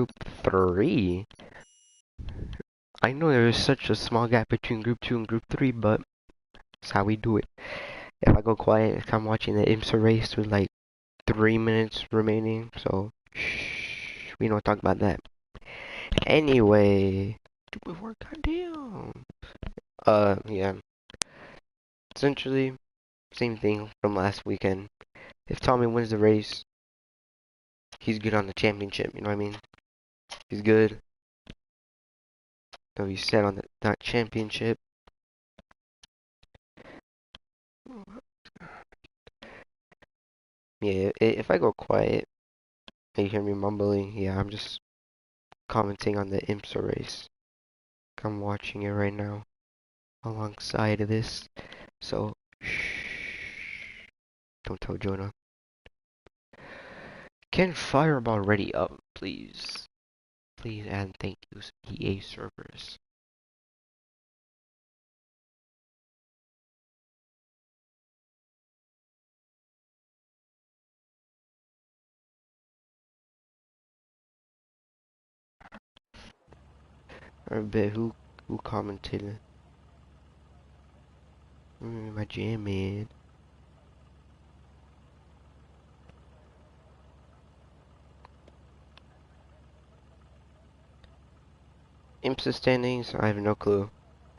Group 3. I know there is such a small gap between Group 2 and Group 3, but that's how we do it. If I go quiet, if I'm watching the IMSA race with like 3 minutes remaining, so shh, we don't talk about that. Anyway, stupid work, goddamn. Yeah. Essentially, same thing from last weekend. If Tommy wins the race, he's good on the championship, you know what I mean? He's good. So he's set on that championship. Yeah, if I go quiet and you hear me mumbling, yeah, I'm just commenting on the IMSA race. I'm watching it right now alongside of this. So, shh, don't tell Jonah. Can Fireball ready up, please? Please and thank you, EA servers. I bet who commented? My jam man. IMSA standings? I have no clue.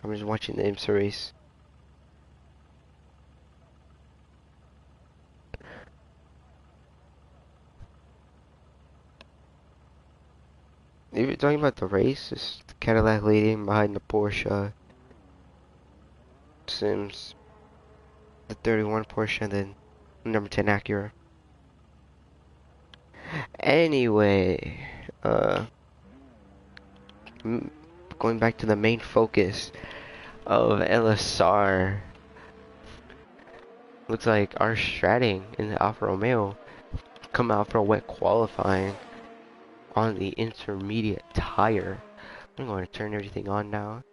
I'm just watching the IMSA race. If you're talking about the race, it's the Cadillac leading behind the Porsche. Sims, the 31 Porsche, and then number 10 Acura. Anyway, going back to the main focus of LSR. Looks like our stratting in the Alfa Romeo come out for a wet qualifying on the intermediate tire. I'm going to turn everything on now.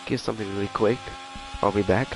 Get something really quick. I'll be back.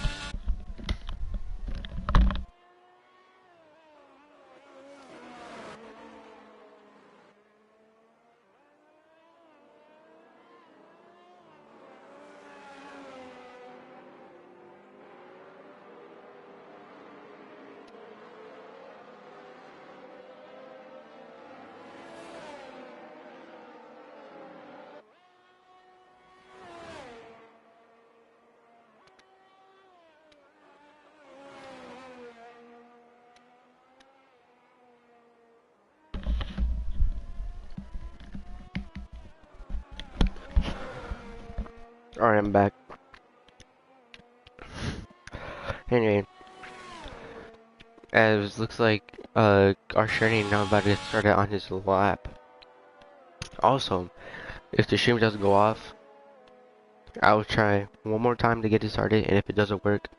Alright, I'm back. Anyway, as looks like our training now about to get started on his lap. Also, if the stream doesn't go off, I'll try one more time to get it started, and if it doesn't work,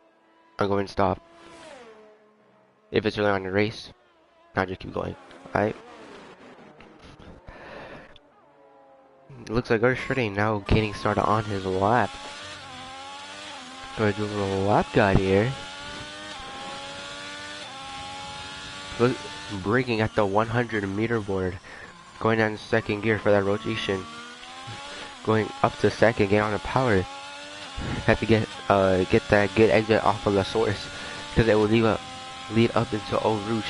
I'll go and stop. If it's really on the race, I'll just keep going. Alright. Looks like our training now getting started on his lap. Gonna do a little lap guide here. Look, braking at the 100-meter board. Going down second gear for that rotation. Going up to second, get on the power. Have to get that good exit off of the source, because it will lead up into Eau Rouge,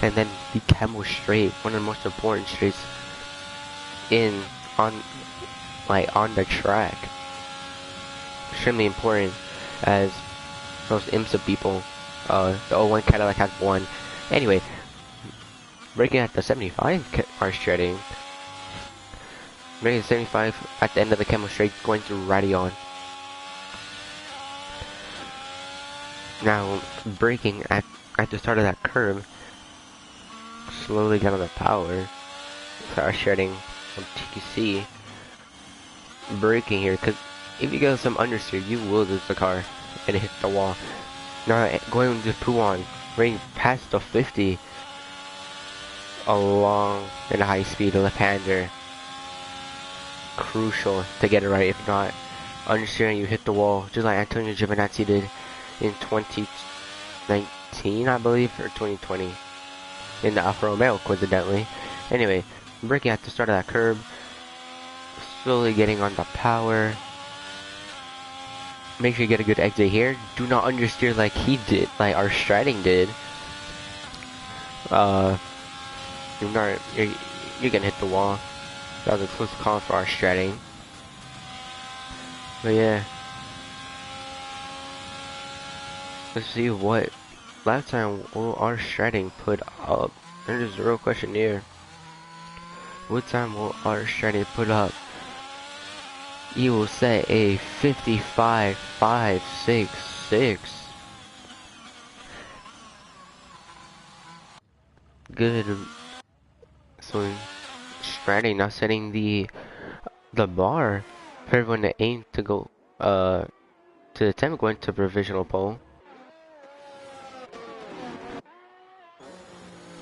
and then the Camel Straight, one of the most important straights on the track. Extremely important, as most IMSA people, the 01 Cadillac has won. Anyway, braking at the 75 are straighting. Braking at 75 at the end of the Camel Straight, going through Radion. Now, braking at the start of that curve, slowly get on the power. Start shedding from TC. Braking here, because if you get some understeer, you will lose the car and hit the wall. Now, going to Puan, running past the 50 along in a high speed left-hander. crucial to get it right. If not, understeering, you hit the wall, just like Antonio Giovinazzi did in 2019, I believe, or 2020, in the Alfa Romeo, coincidentally. Anyway, braking at the start of that curb, slowly getting on the power. Make sure you get a good exit here. Do not understeer like he did, like our Strading did. You're gonna hit the wall. That was a close call for our Strading. But yeah. Let's see what last time will our Strading put up. There's a real question here. What time will our Strading put up? You will say a 55.566. Good. So Strading now setting the bar for everyone to aim to go to attempt going to provisional pole.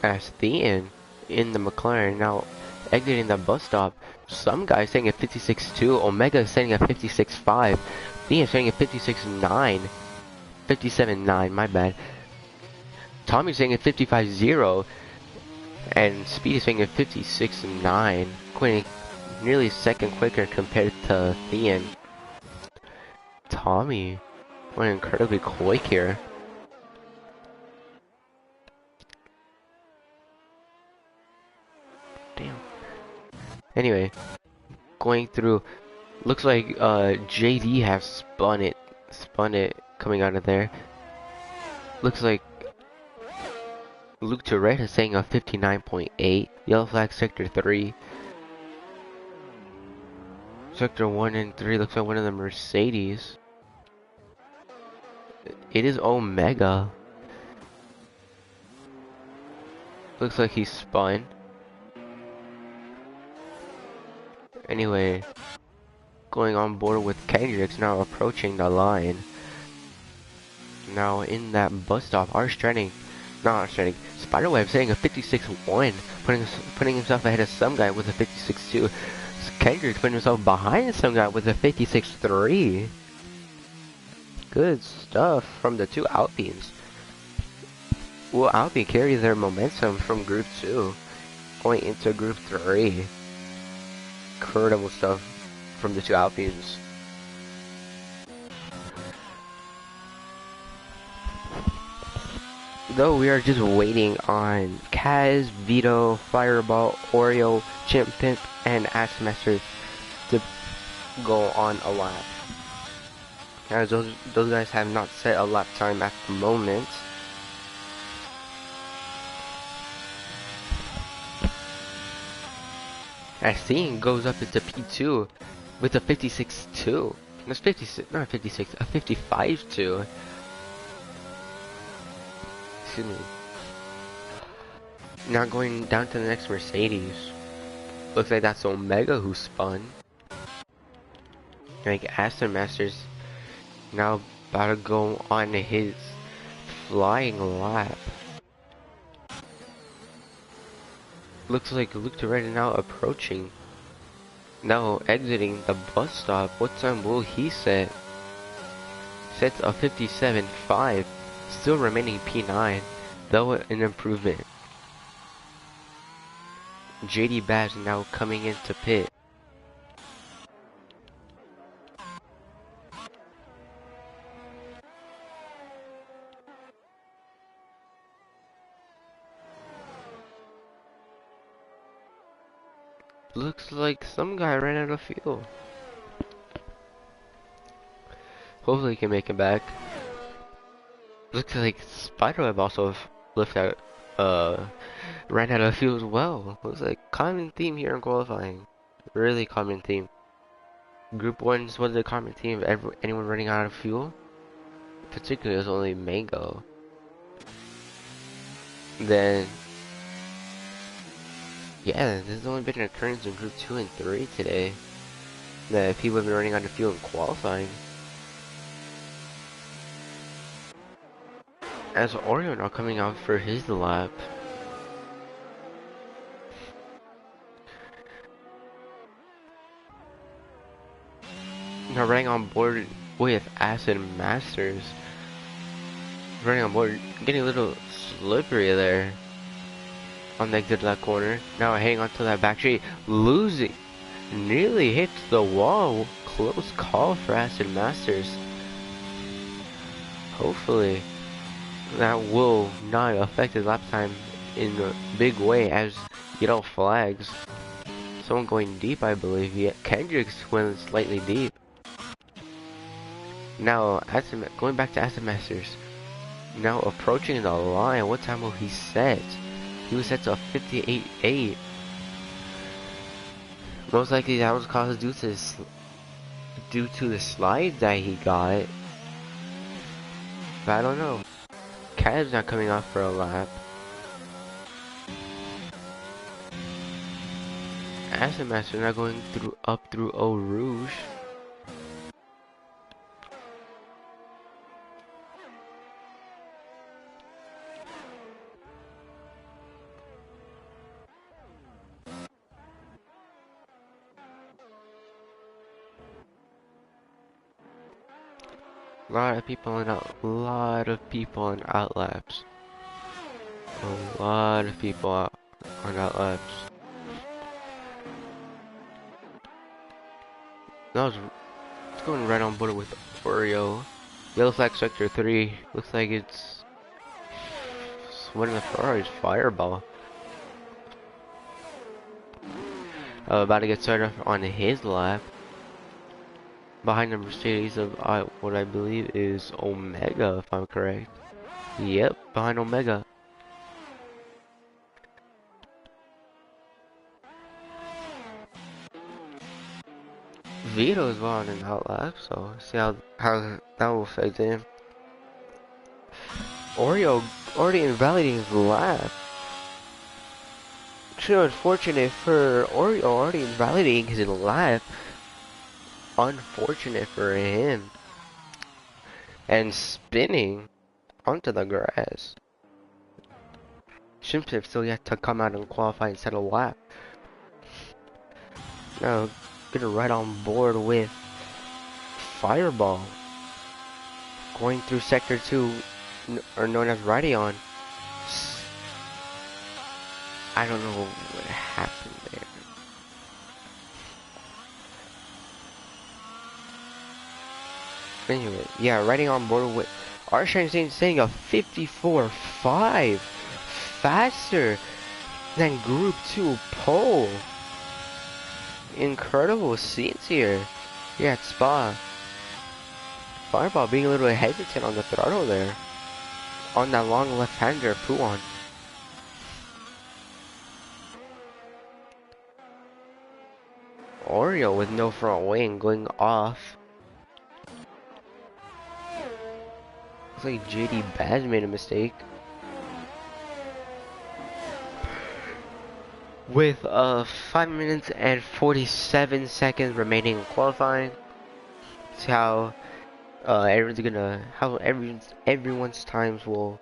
As Thean in the McLaren now exiting the bus stop. Some guys saying a 56.2, Omega is setting a 56.5, Thean setting a 56.9, 57.9, my bad. Tommy's saying a 55.0, and Speed is saying a 56.9, quitting nearly a second quicker compared to Thean. Tommy went incredibly quick here. Damn. Anyway, going through, looks like JD has spun it coming out of there. Looks like Luke Tourette is saying a 59.8. Yellow flag sector 3. Sector 1 and 3 looks like one of the Mercedes. It is Omega. Looks like he's spun. Anyway, going on board with Kendrick's now approaching the line. Now in that bus stop, Spiderweb saying a 56.1, putting himself ahead of some guy with a 56.2. Kendrick putting himself behind some guy with a 56.3. Good stuff from the two Alpines. Will Alpine carry their momentum from Group 2 going into Group 3? Incredible stuff from the two Alpines. Though we are just waiting on Kaz, Vito, Fireball, Oreo, Chimp Pimp, and Ashmaster to go on a lap. As those guys have not set a lap time at the moment. As Seeing goes up into P2 with a 56.2. That's 56, not 56, a 55.2. Excuse me. Now going down to the next Mercedes. Looks like that's Omega who spun. Like Aston Masters now about to go on his flying lap. Looks like Luke Tourette now approaching. Now exiting the bus stop. What time will he set? Sets a 57.5. Still remaining P9, though an improvement. JD Bass now coming into pit. Looks like some guy ran out of fuel. Hopefully he can make it back. Looks like Spiderweb also ran out of fuel as well. Looks like common theme here in qualifying. Really common theme. Group 1's was the common theme of anyone running out of fuel. Particularly it was only Mango. Then yeah, this has only been an occurrence in Group 2 and 3 today. That people have been running out of fuel in qualifying. As Oreo now coming out for his lap. Now running on board with Acid Masters. Running on board, getting a little slippery there on the exit of that corner. Now heading onto that back straight, losing. Nearly hits the wall. Close call for Acid Masters. Hopefully that will not affect his lap time in a big way as yellow flags. Someone going deep, I believe. Yeah, Kendrick's went slightly deep. Now, going back to Acid Masters. Now approaching the line. What time will he set? He was set to a 58.8. Most likely that was caused due to the slide that he got. But I don't know. Cav's not coming off for a lap. Acid Master not going up through Eau Rouge. A lot of people in outlaps. A lot of people on outlaps. That was going right on board with Oreo. Yellow flag sector 3. Looks like it's one of the Ferrari's Fireball. About to get started on his lap. Behind the Mercedes of what I believe is Omega, if I'm correct. Yep, behind Omega. Vito is well on an outlap, so see how that will affect him. Oreo already invalidating his lap. True, unfortunate for Oreo already invalidating his lap. Unfortunate for him. And spinning onto the grass. Shimsif still yet to come out and qualify and set a lap. Now, gonna right on board with Fireball. Going through Sector 2, or known as Radion. I don't know what happened there. Anyway, yeah, riding on board with Arshan saying a 54.5 faster than Group 2 pole. Incredible scenes here at Spa. Fireball being a little hesitant on the throttle there. On that long left-hander, Puon. Oreo with no front wing going off. Looks like JD Baz made a mistake. With 5 minutes and 47 seconds remaining in qualifying. See how everyone's times will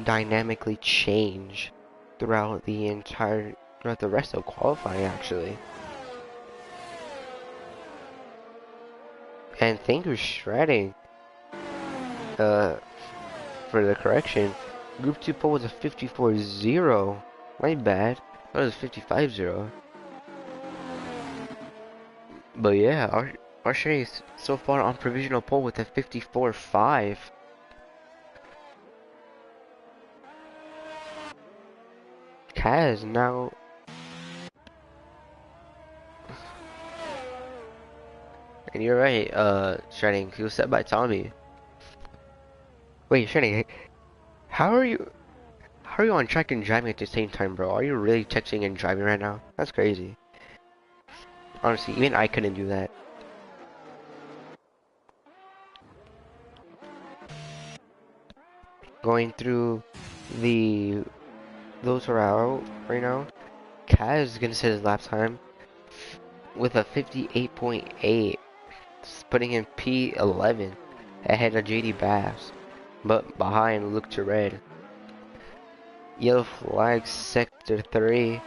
dynamically change throughout the rest of qualifying actually. And thank you shredding for the correction. Group 2 pole was a 54.0. My bad. That was 55.0. But yeah, our Shay is so far on provisional pole with a 54.5. Kaz now. And you're right, Shredding, he was set by Tommy. Wait, Shredding, how are you on track and driving at the same time, bro? Are you really texting and driving right now? That's crazy. Honestly, even I couldn't do that. Going through those who are out right now. Kaz is gonna set his lap time with a 58.8, putting him P11 ahead of JD Bass, but behind Luke to Red. Yellow flag sector 3.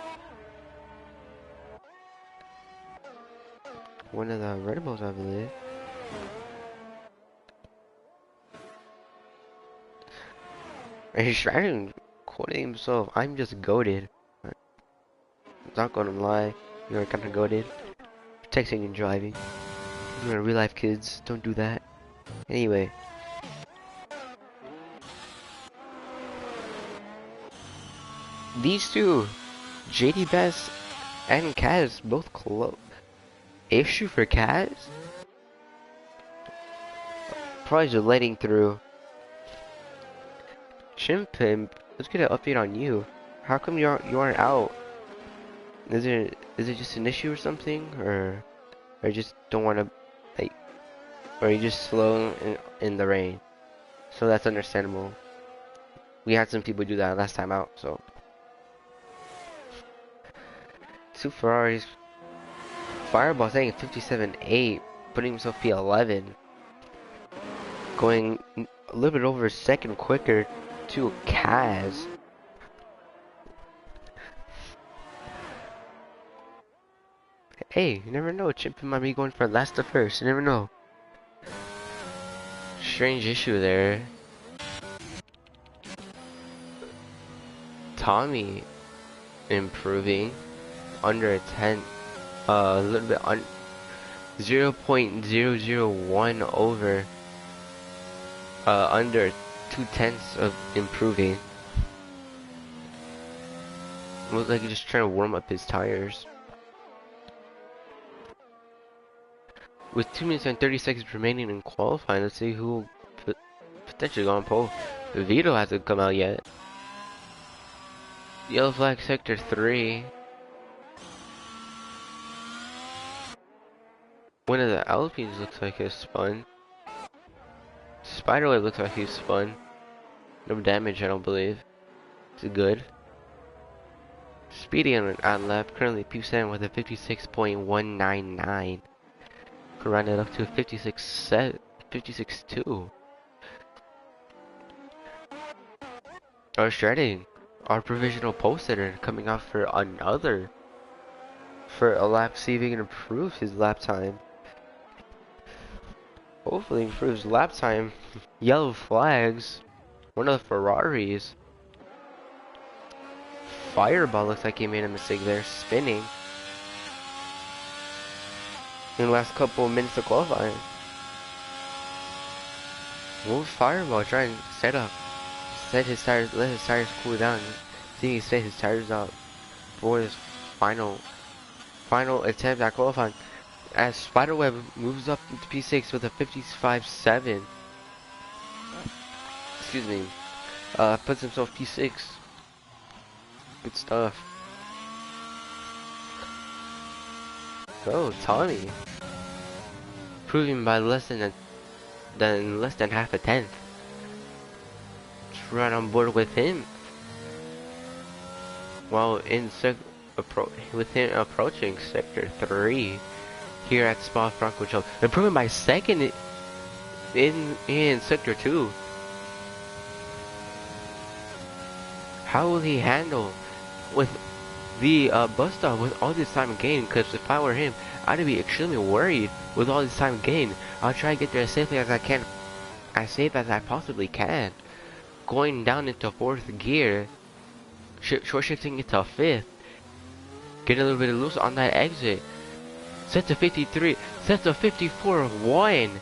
One of the Red Bulls, I believe. And he's trying to quoting himself, I'm just goated. Not gonna lie, you're kinda goated. Texting and driving. You're real life kids, don't do that. Anyway. These two, JD Best and Kaz, both close. Issue for Kaz? Probably just letting through. Chimpimp, let's get an update on you. How come you aren't out? Is it just an issue or something, or you just don't want to, like, or you just slow in the rain? So that's understandable. We had some people do that last time out, so. Two Ferraris. Fireball saying 57.8, putting himself P11. Going a little bit over a second quicker to Kaz. Hey, you never know. Chimpin might be going for last to first. You never know. Strange issue there. Tommy improving under a 10, a little bit on 0.001 over, under 2/10 of improving. Looks like he's just trying to warm up his tires. With 2 minutes and 30 seconds remaining in qualifying, let's see who will potentially go on pole. Vito hasn't come out yet. Yellow flag sector 3. One of the Alpines looks like it's spun. Spiderweb looks like he's spun. No damage, I don't believe. It's good. Speedy on an ad lap, currently P7 with a 56.199. Could round it up to 56.2. Our shredding, our provisional pole sitter coming out for another. For a lap, see if he can improve his lap time. Hopefully improves lap time. Yellow flags. One of the Ferraris. Fireball looks like he made a mistake there, spinning. In the last couple of minutes of qualifying. What was Fireball trying to set up? Set his tires, let his tires cool down. See he set his tires up for his final attempt at qualifying. As Spiderweb moves up into P6 with a 55.7. Excuse me. Puts himself P6. Good stuff. So Tommy, proving by less than half a tenth. Just right on board with him. While in with him approaching sector 3 here at Spa Francorchamps, improving by second in sector 2. How will he handle with the bus stop with all this time gain? Because if I were him, I'd be extremely worried with all this time gain. I'll try to get there as safely as I can, as safe as I possibly can. Going down into 4th gear, short shifting into 5th, getting a little bit loose on that exit. Set to 53, set to 54.1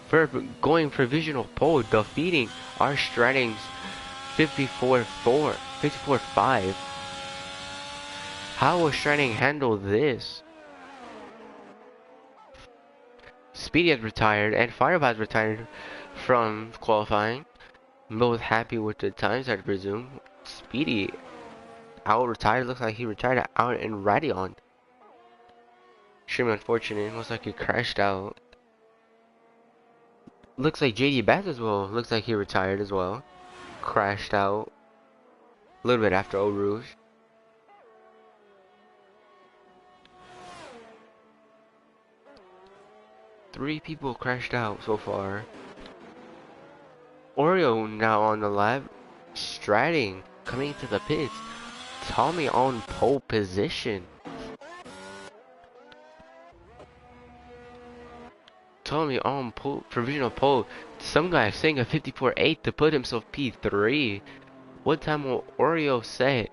for going provisional pole, defeating our Stradding's 54.5. How will Stradding handle this? Speedy has retired and Fireball has retired from qualifying. Both happy with the times, I presume. Speedy out retired, looks like he retired out in Radeon. Extremely unfortunate, looks like he crashed out. Looks like JD Bass as well, looks like he retired as well. Crashed out a little bit after Eau Rouge. Three people crashed out so far. Oreo now on the lap. Stratting coming to the pits. Tommy on pole position. Tommy on pole, provisional pole. Some guy saying a 54.8 to put himself P3. What time will Oreo say?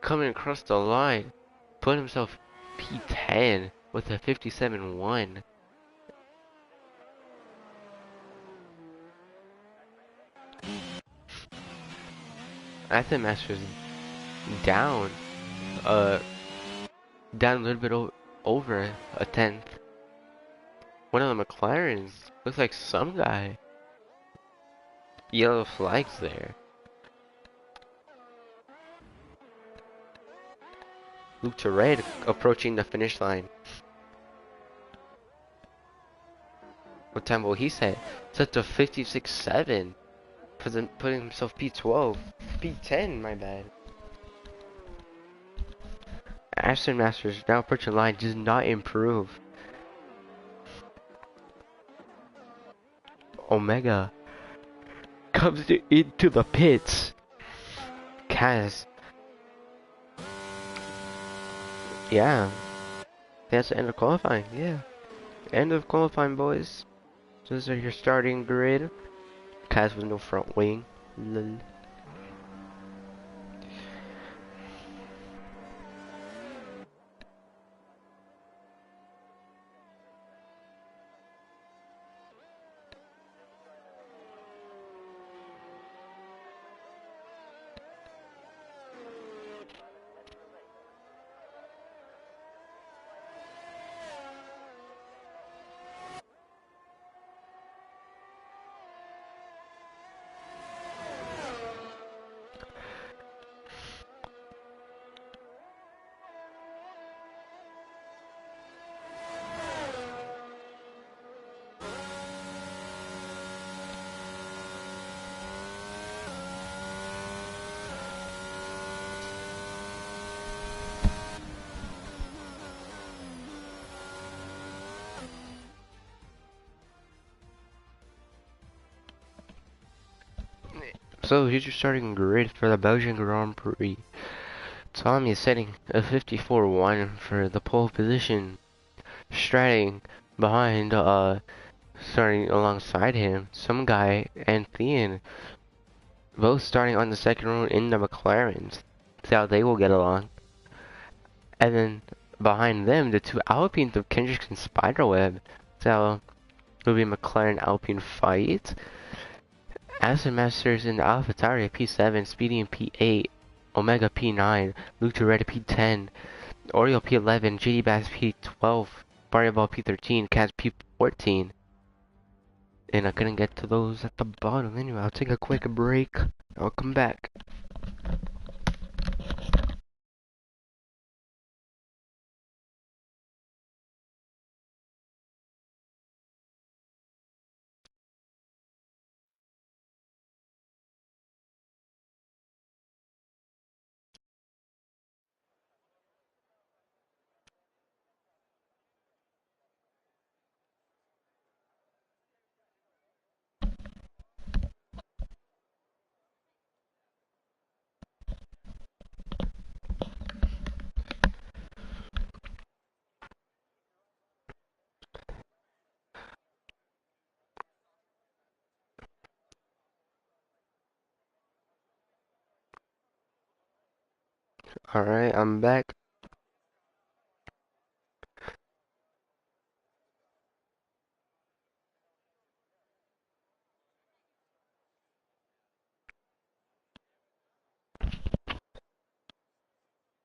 Coming across the line, put himself P10 with a 57.1. Anthem Masters down, down a little bit over a tenth. One of the McLarens looks like some guy. Yellow flags there. Luke to red approaching the finish line. What time will he set? Set to 56.7. Putting himself P12. P10, my bad. Aston Masters now approaching line does not improve. Omega comes into the pits. Kaz. Yeah. That's the end of qualifying. Yeah. End of qualifying, boys. So this is your starting grid. Kaz with no front wing. Lol. So here's your starting grid for the Belgian Grand Prix. Tommy is setting a 54.1 for the pole position. Striding behind, starting alongside him, some guy and Thean, both starting on the second row in the McLarens. See how they will get along. And then behind them, the two Alpines of Kendrick and Spiderweb. So it'll be a McLaren Alpine fight. Aston Masters in the AlphaTauri P7, Speedy in P8, Omega P9, Luke to Red P10, Oreo P11, JD Bass P12, Fireball P13, Kaz P14. And I couldn't get to those at the bottom anyway. I'll take a quick break. I'll come back. Alright, I'm back.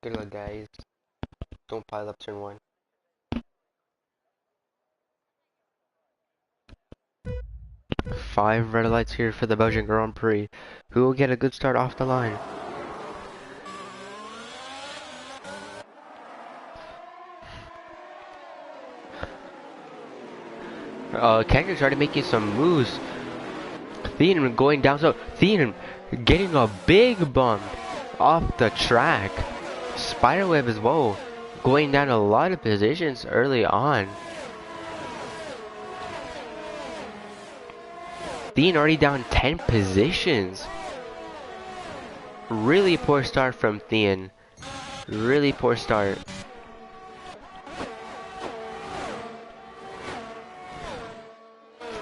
Good luck, guys. Don't pile up turn one. Five red lights here for the Belgian Grand Prix. Who will get a good start off the line? Kendrick's already making some moves. Thean going down, so Thean getting a big bump off the track. Spiderweb as well, going down a lot of positions early on. Thean already down 10 positions. Really poor start from Thean. Really poor start.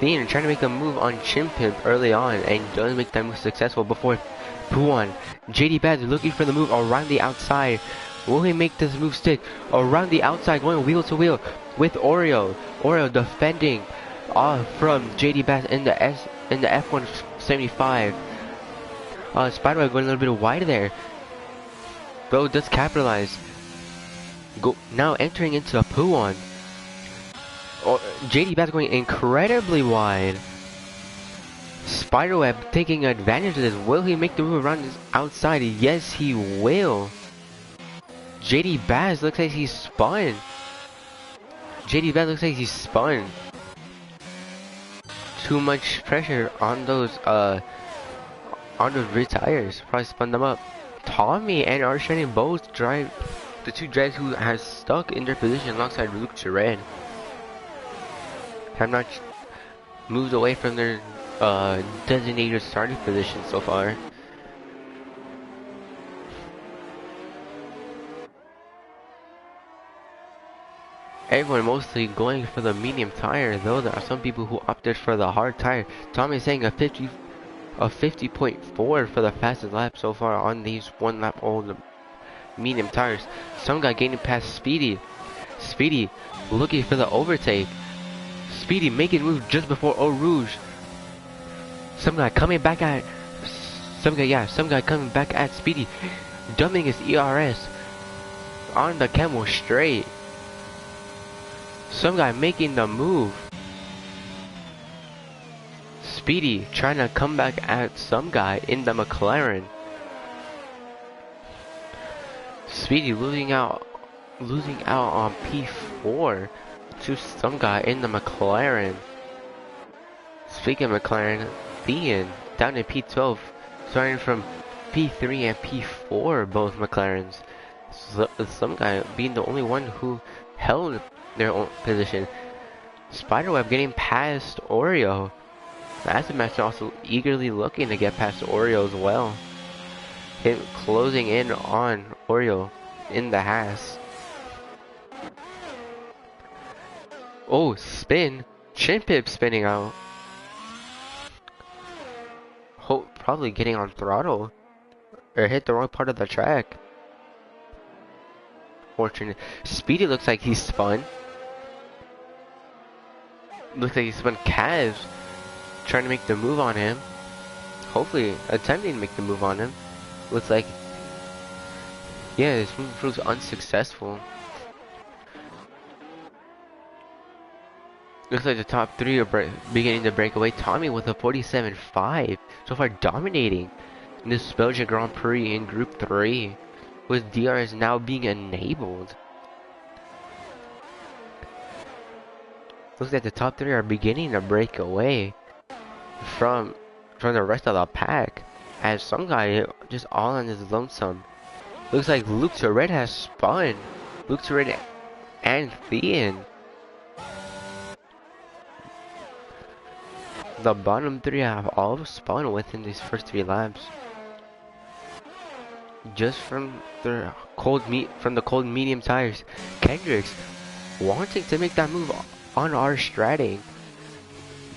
Thean trying to make a move on Chimpimp early on and doesn't make that move successful before Puan. JD Baz looking for the move around the outside. Will he make this move stick? Around the outside, going wheel to wheel with Oreo. Oreo defending from JD Baz in the F175. Spiderweb going a little bit wide there. Though does capitalize. Now entering into a Puan. JD Baz going incredibly wide. Spiderweb taking advantage of this. Will he make the move around his outside? Yes, he will. JD Baz looks like he's spun. JD Baz looks like he's spun. Too much pressure on those rear tires. Probably spun them up. Tommy and Arsene both drive the two drivers who has stuck in their position alongside Luke Turin. Have not moved away from their designated starting position so far. Everyone mostly going for the medium tire, though there are some people who opted for the hard tire. Tommy is saying a 50.4 for the fastest lap so far on these 1 lap old medium tires. Some guy getting past Speedy. Speedy looking for the overtake. Speedy making move just before Eau Rouge. Some guy coming back at Speedy, dumping his ERS on the camel straight. Some guy making the move. Speedy trying to come back at some guy in the McLaren. Speedy losing out on P4 to some guy in the McLaren. Speaking of McLaren, Thean down in P12, starting from P3 and P4, both McLarens. So, some guy being the only one who held their own position. Spiderweb getting past Oreo. Massive Master also eagerly looking to get past Oreo as well. Him closing in on Oreo in the Haas. Oh, spin. Chimpip spinning out. Probably getting on throttle. Or hit the wrong part of the track. Fortunate. Speedy looks like he's spun. Looks like he spun Kaz. Trying to make the move on him. Hopefully attempting to make the move on him. Looks like, yeah, this move proves unsuccessful. Looks like the top three are beginning to break away. Tommy with a 47.5. So far dominating in this Belgian Grand Prix in Group 3. With DRS now being enabled. Looks like the top three are beginning to break away from the rest of the pack. As some guy just all on his lonesome. Looks like Luke Turin has spun. Luke Turin and Thean. The bottom three have all spun within these first 3 laps. Just from the cold medium tires. Kendricks wanting to make that move on our Stratting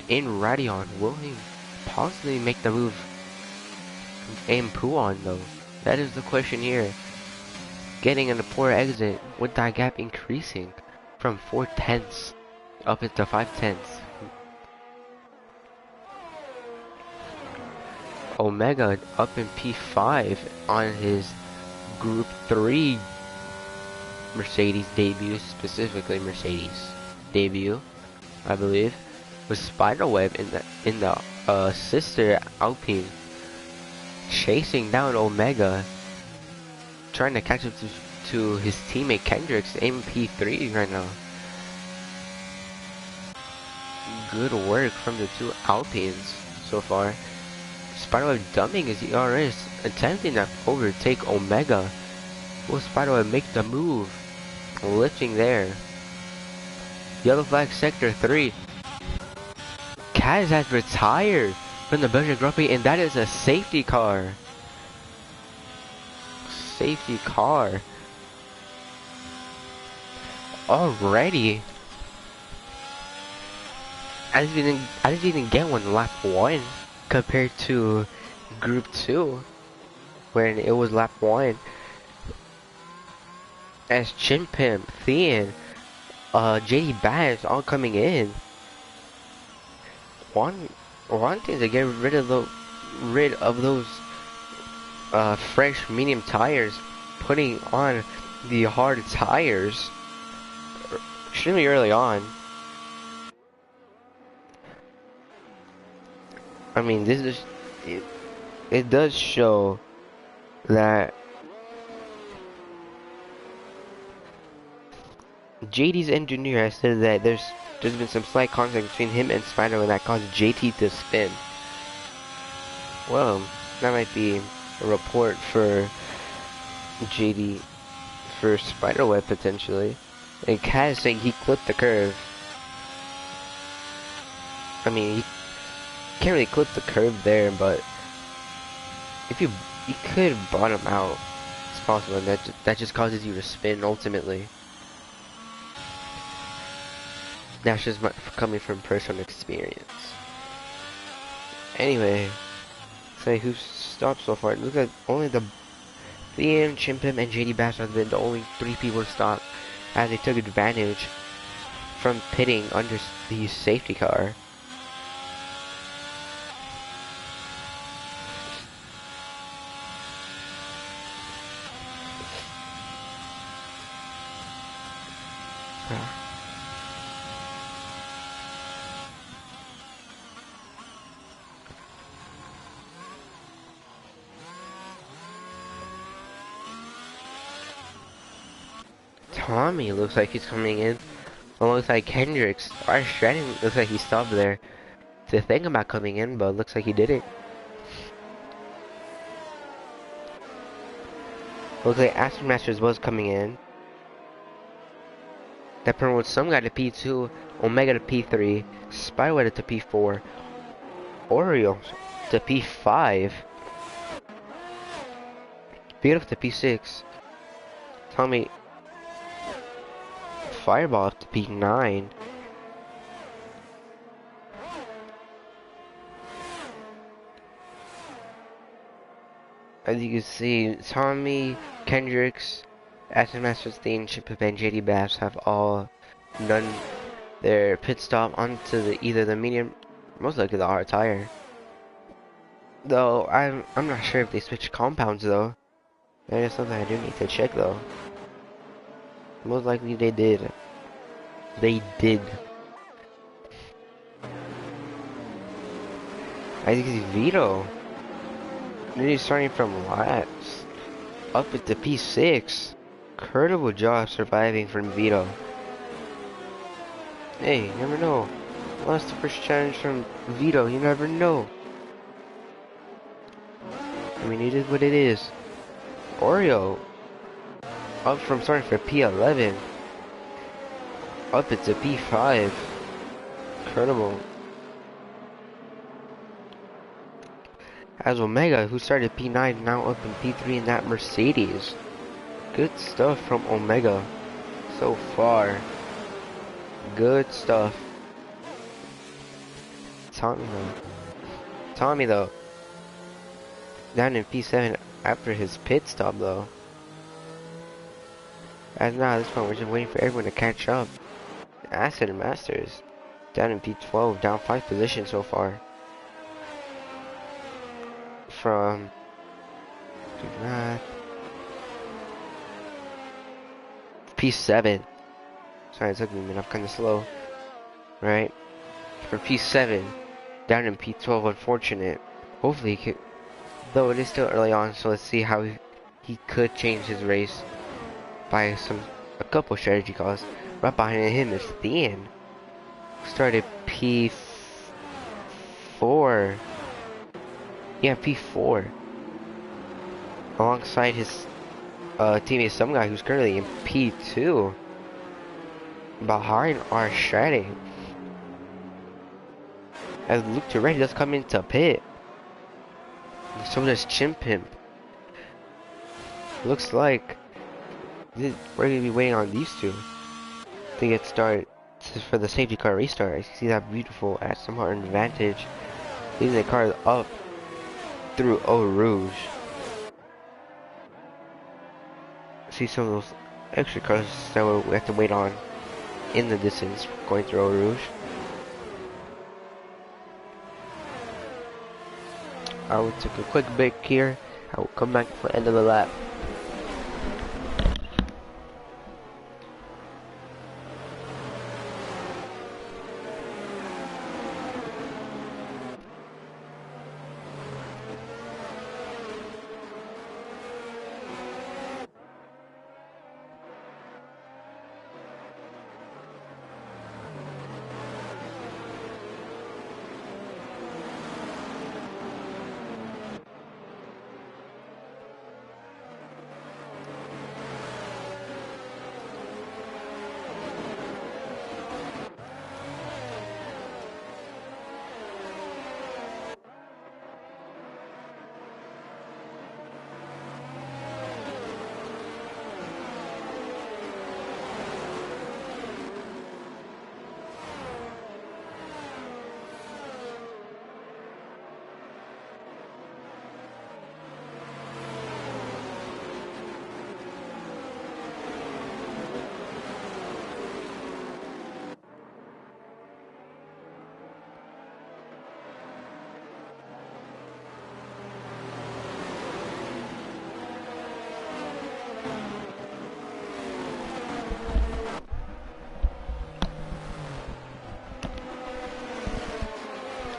in Radeon. Will he possibly make the move in Puan though? That is the question here. Getting in a poor exit with that gap increasing from 4/10 up into 5/10. Omega up in P5 on his Group 3 Mercedes debut, specifically Mercedes debut, I believe, with Spiderweb in the sister Alpine, chasing down Omega, trying to catch up to his teammate Kendricks in P3 right now. Good work from the two Alpines so far. Spiderweb dumping his ERS, attempting to overtake Omega. Will Spiderweb make the move? Lifting there. Yellow flag sector 3. Kaz has retired from the Belgian Grand Prix, and that is a safety car. Safety car. Already. I didn't even get one lap 1 compared to Group 2 when it was lap 1 as Chin Pimp, Thean, JD Bass all coming in. Wanting to get rid of those fresh medium tires, putting on the hard tires extremely early on. I mean, this is it does show that JD's engineer has said that there's been some slight contact between him and Spider that caused JT to spin. Well, that might be a report for JD for Spiderweb potentially. And Kaz is saying he clipped the curve. I mean, you can't really clip the curve there, but if you could bottom out, it's possible, and that just causes you to spin ultimately. That's just coming from personal experience. Anyway, say who stopped so far. It looks like only the Thean, Chimpim, and JD Bass have been the only 3 people to stop, as they took advantage from pitting under the safety car. Tommy looks like he's coming in alongside Kendricks. Our Stratton looks like he stopped there to think about coming in, but looks like he didn't. Looks like Aston Masters was coming in. That promotes some guy to P2, Omega to P3, Spyway to P4, Oreo to P5, Beat to P6, Tommy Fireball to P9. As you can see, Tommy, Kendricks, Aston Masters, Thean, Chip, and JD Bass have all done their pit stop onto either the medium, most likely the hard tire. Though I'm not sure if they switched compounds though. That is something I do need to check though. Most likely they did. They did. As you can see, Vito. He's starting from last up at the P6. Incredible job surviving from Vito. Hey, you never know. Lost the first challenge from Vito, you never know. I mean, it is what it is. Oreo up from starting for P11 up at the P5. Incredible. As Omega, who started P9, now up in P3 in that Mercedes. Good stuff from Omega so far. Good stuff. Tommy though, down in P7 after his pit stop though. As now at this point we're just waiting for everyone to catch up. Acid and Masters down in P12, down 5 positions so far. From P7. Sorry, it took me a minute, I'm kinda slow. Right? From P7 down in P12, unfortunate. Hopefully he could, though it is still early on, so let's see how he could change his race by a couple strategy calls. Right behind him is Thean. Started P4. Yeah, P4. Alongside his teammate, some guy who's currently in P2. Behind our strategy. As Luke Tourette does come into pit. So does Chimpimp. Looks like we're gonna be waiting on these two to get started This is for the safety car restart. You see that beautiful Aston Martin advantage, leading the car up through Eau Rouge. See some of those extra cars that we have to wait on in the distance going through Eau Rouge. I will take a quick break here. I will come back for the end of the lap.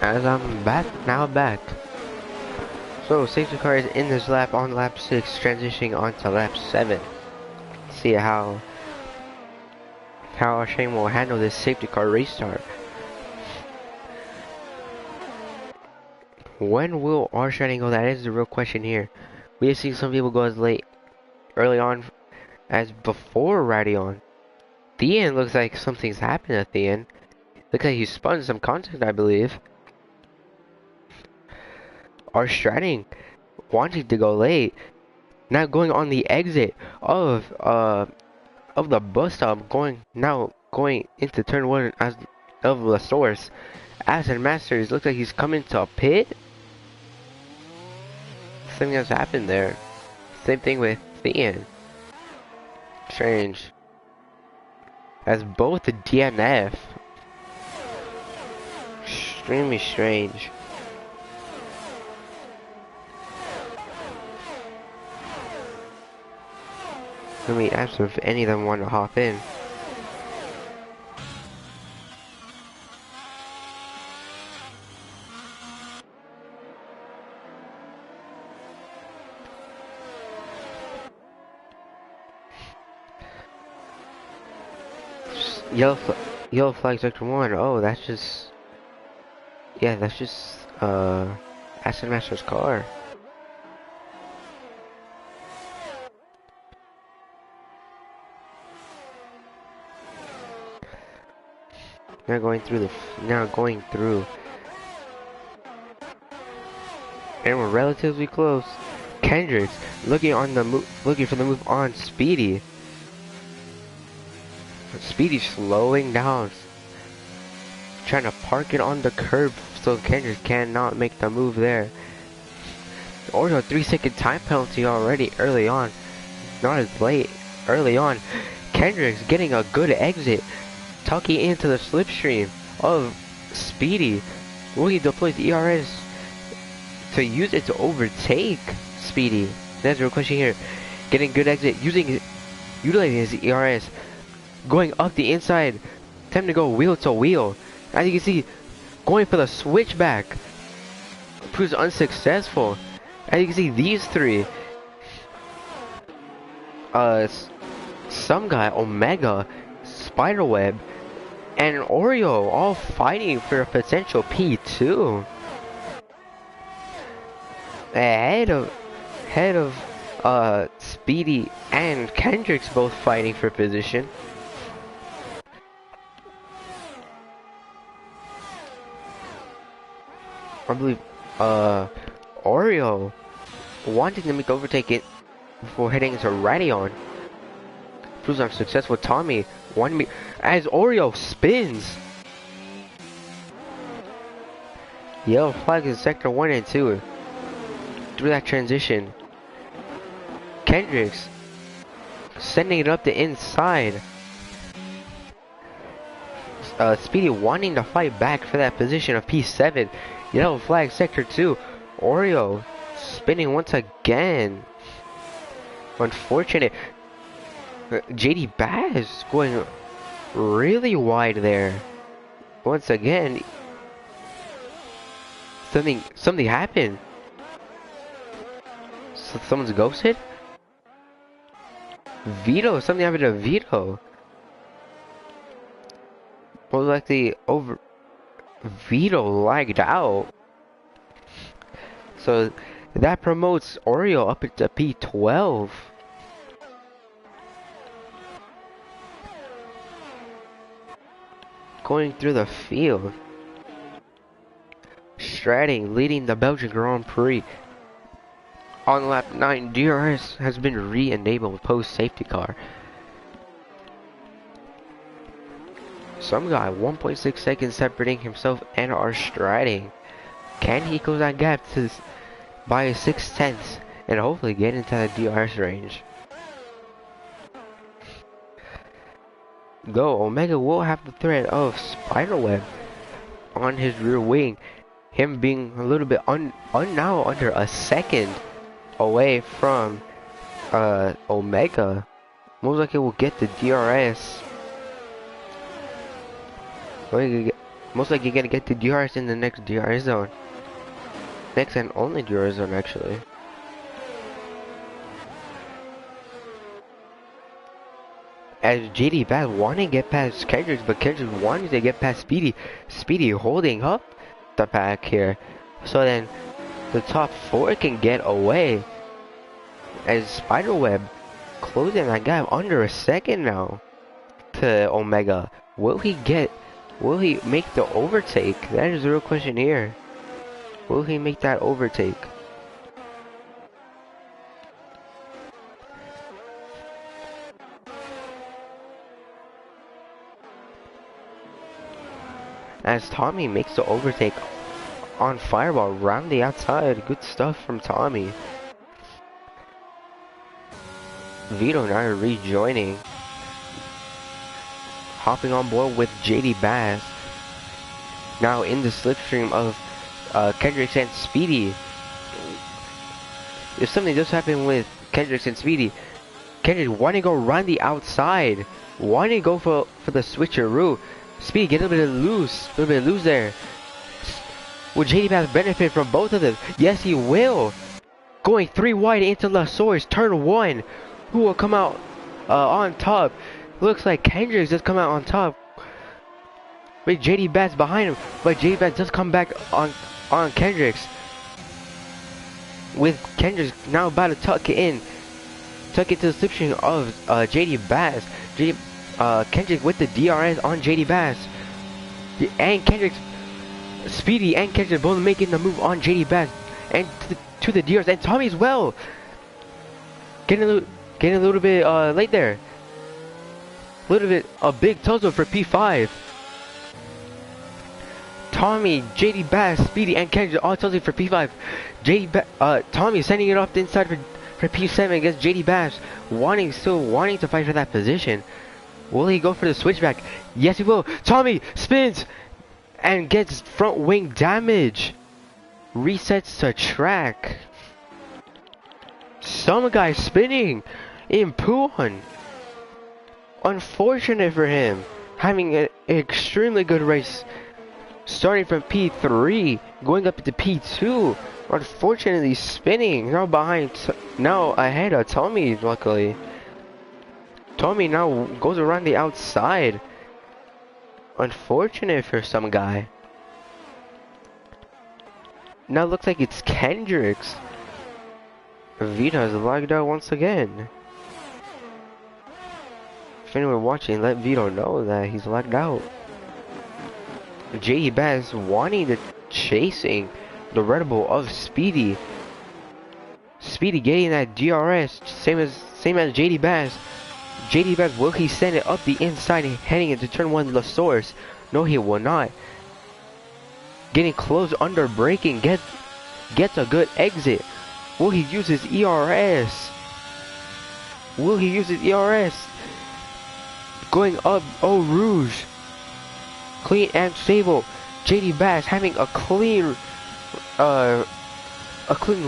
As I'm back, now back. So, safety car is in this lap on lap 6, transitioning onto lap 7. See how Shane will handle this safety car restart. When will our Shining go? That is the real question here. We have seen some people go as late early on as before Radeon. The end looks like something's happened at the end. Looks like he spun some content, I believe. Our Striding wanting to go late, now going on the exit of the bus stop, going into turn 1 as of the source. Aston Masters looks like he's coming to a pit. Something has happened there. Same thing with Thean. Strange. As both the DNF. Extremely strange. Let me ask if any of them want to hop in. Yellow flag sector 1. Oh, that's just... Yeah, that's just, Aston Master's car. Now going through. And we're relatively close. Kendrick's looking for the move on Speedy. Speedy's slowing down, trying to park it on the curb so Kendrick cannot make the move there. Or a 3-second time penalty already early on. Not as late. Early on. Kendrick's getting a good exit, tucking into the slipstream of Speedy. Will he deploy the ERS to use it to overtake Speedy? That's the real question here. Getting good exit, utilizing his ERS. Going up the inside, time to go wheel to wheel. As you can see, going for the switchback proves unsuccessful. As you can see, these three, some guy, Omega, Spiderweb, and Oreo, all fighting for a potential P2. Head of Speedy and Kendrick's both fighting for position. I believe, Oreo wanting to make overtake it before heading into Radeon. cruise unsuccessful. Tommy, as Oreo spins. Yellow flag in sector 1 and 2. Through that transition. Kendricks sending it up the inside. Speedy wanting to fight back for that position of P7. Yellow flag sector 2. Oreo spinning once again. Unfortunate. JD Bass going really wide there. Once again. Something happened. Someone's ghosted? Vito, something happened to Vito. Most likely Vito lagged out. So that promotes Oreo up into P12. Going through the field. Stratting leading the Belgian Grand Prix. On lap 9, DRS has been re-enabled post safety car. Some guy 1.6 seconds separating himself and our Stratting. Can he close that gap by 6/10 and hopefully get into the DRS range? Though Omega will have the threat of Spiderweb on his rear wing, him being a little bit now under a second away from Omega. Most likely will get the DRS. Most likely gonna get the DRS in the next DRS zone. Next and only DRS zone actually. As JD Bass wanting to get past Kendricks, but Kendricks wanting to get past Speedy. Speedy holding up the pack here. So then the top 4 can get away. As Spiderweb closing that gap under a second now to Omega. Will he make the overtake? That is the real question here. Will he make that overtake? As Tommy makes the overtake on Fireball around the outside. Good stuff from Tommy. Vito now rejoining. Hopping on board with JD Bass. Now in the slipstream of Kendricks and Speedy. If something does happen with Kendricks and Speedy, Kendricks wanting to go around the outside. Wanting to go for the switcheroo. Speedy get a little bit loose there. Will JD Bass benefit from both of them? Yes, he will. Going 3 wide into LSR's turn 1. Who will come out on top? Looks like Kendricks just come out on top. With JD Bass behind him, but JD Bass does come back on Kendricks. With Kendricks now about to tuck it to the slipstream of JD Bass. Kendricks with the DRS on JD Bass. And Kendricks, Speedy and Kendricks both making the move on JD Bass. And to the DRS. And Tommy as well. Getting a little bit late there. A little bit a big tussle for P5. Tommy, JD Bass, Speedy, and Kendrick all tussling for P5. Tommy sending it off the inside for P7 against JD Bass, still wanting to fight for that position. Will he go for the switchback? Yes, he will. Tommy spins and gets front wing damage. Resets to track. Some guy spinning in Puan. Unfortunate for him. Having an extremely good race. Starting from P3, going up to P2. Unfortunately spinning. Now ahead of Tommy, luckily. Tommy now goes around the outside. Unfortunate for some guy. Now looks like it's Kendricks. Vito's lagged out once again. If anyone watching, let Vito know that he's lagged out. JD Bass chasing the Red Bull of Speedy. Speedy getting that DRS, same as JD Bass. JD Bass, will he send it up the inside heading into turn 1 LSR? No, he will not. Getting close under braking, gets a good exit. Will he use his ERS? Will he use his ERS? Going up Eau Rouge. Clean and stable. JD Bass having a clean